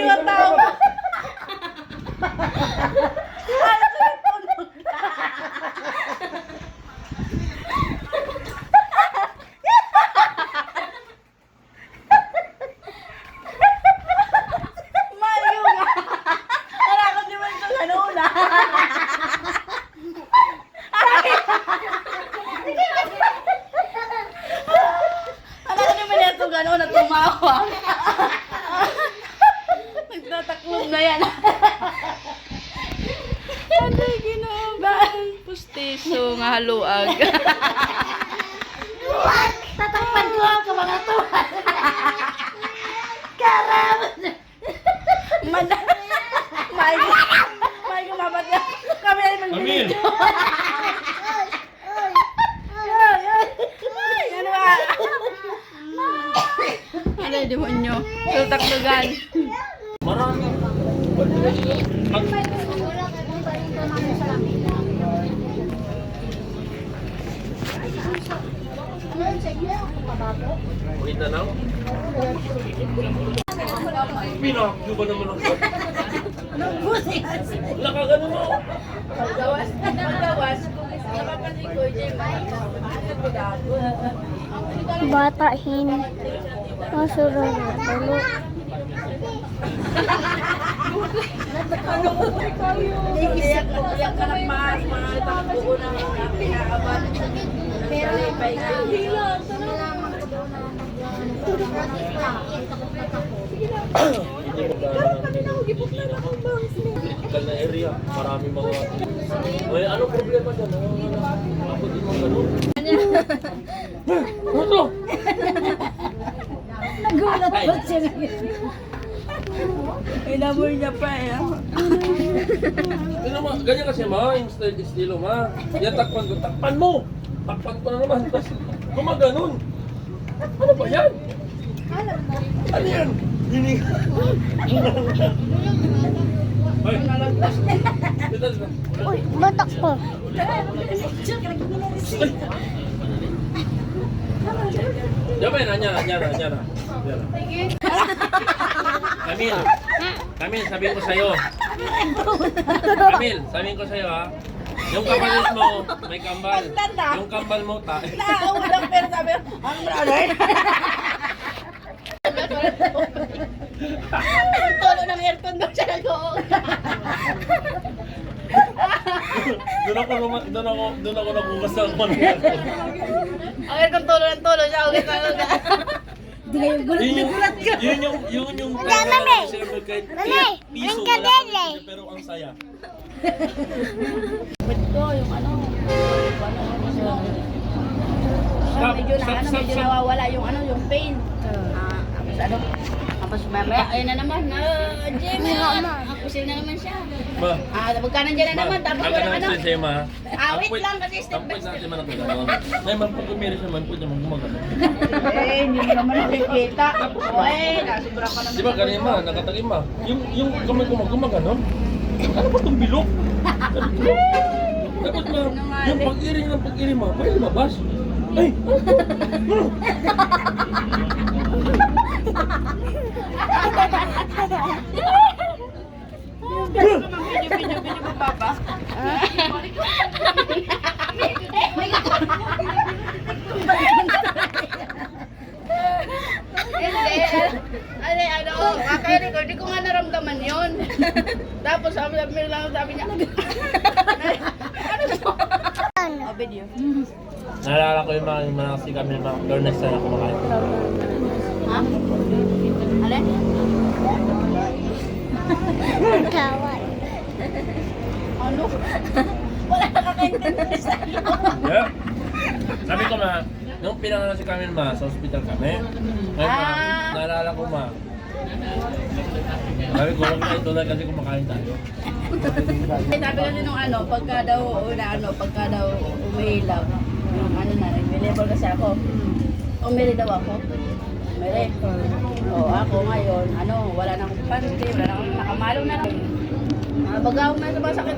yung tao. Gano'n na tumawa. Nagtataklog na yan. Ano yung ginawa? Pustiso nga haluag. Tatakpan ko ako mga to. Karam! May gumabat na. Kami ay magbibidyo. Ano ba? Ano yung demonyo? Tutaklugan. Marami. Wait na lang. Pinakyo ba naman ako? Wala ka ganun mo. Paggawas. Nakapansin ko, Jay, Batahin. Masurang na tulo. Iyak ka ng mas, mga tapo na pinakaban. Pero Critical na area. Marami mga... May anong problema dyan? Ako din mga ganun. Ano? Nagulat ba siya? inamoy niya pa eh. Ganyan kasi ma, yung style estilo ma. Yan takpan ko. Takpan mo! Takpan ko na naman. Tapos gumaganon. Ano ba yan? Ano yan? Hining. Ay, dito. Uy, batak ko. Diyan ba yun? Anya na. Kamil, sabihin ko sa'yo. Kamil, sabihin ko sa'yo ha. Yung kapalit mo, may kambal. Yung kambal mo, Nakaulang pero sabi, ang brother. Ang tono ng aircon daw siya nag-uong. Doon ako nabukas ng konti. Ang aircon tono ng tono siya. Ugat na ugat. Hindi kayo gulat ka. Yun yung Mami! kahit Mami! piso Ang kadele! pero ang saya. Ba't ko yung ano? Medyo nawawala yung yung pain. Tapos mamaya, ayun na naman, Jim, apusil na naman siya. Ma, Magkanan dyan na naman, tapos aga wala naman ano. sa'yo ma. Wait lang kasi step by Ang step. natin man ako gano'n. Ngayon, pag umiris naman, pwede mong gumagano. Hindi mo naman nakikita. Nasubra ka naman. Di ba ganyan ma, nakatagin ma. Yung kamay ko gumagano. Ano ba itong bilog? Dapat ma, yung pag-iring ma, may lumabas. Ay! Video mo, Papa. Hindi ko nga naramdaman yun. Tapos sabi niya, ano to? Video. Naalala ko yung mga kasi kami mga learners na kumakain. Ha? Alin? Kawan. Ano? Wala nakakaintindi sa iyo. Yeah. Sabi ko ma, nung pinangalan si Camille ma, sa hospital kami. Ngayon ma, naalala ko ma. Sabi ko, huwag na ituloy kasi kumakain tayo. Sabi kasi nung pagka daw umiilaw, yung available kasi ako. Umili daw ako. Umili. Ako ngayon, wala na akong panty, wala na akong nakamalo na lang. Bagaw na sa masakit.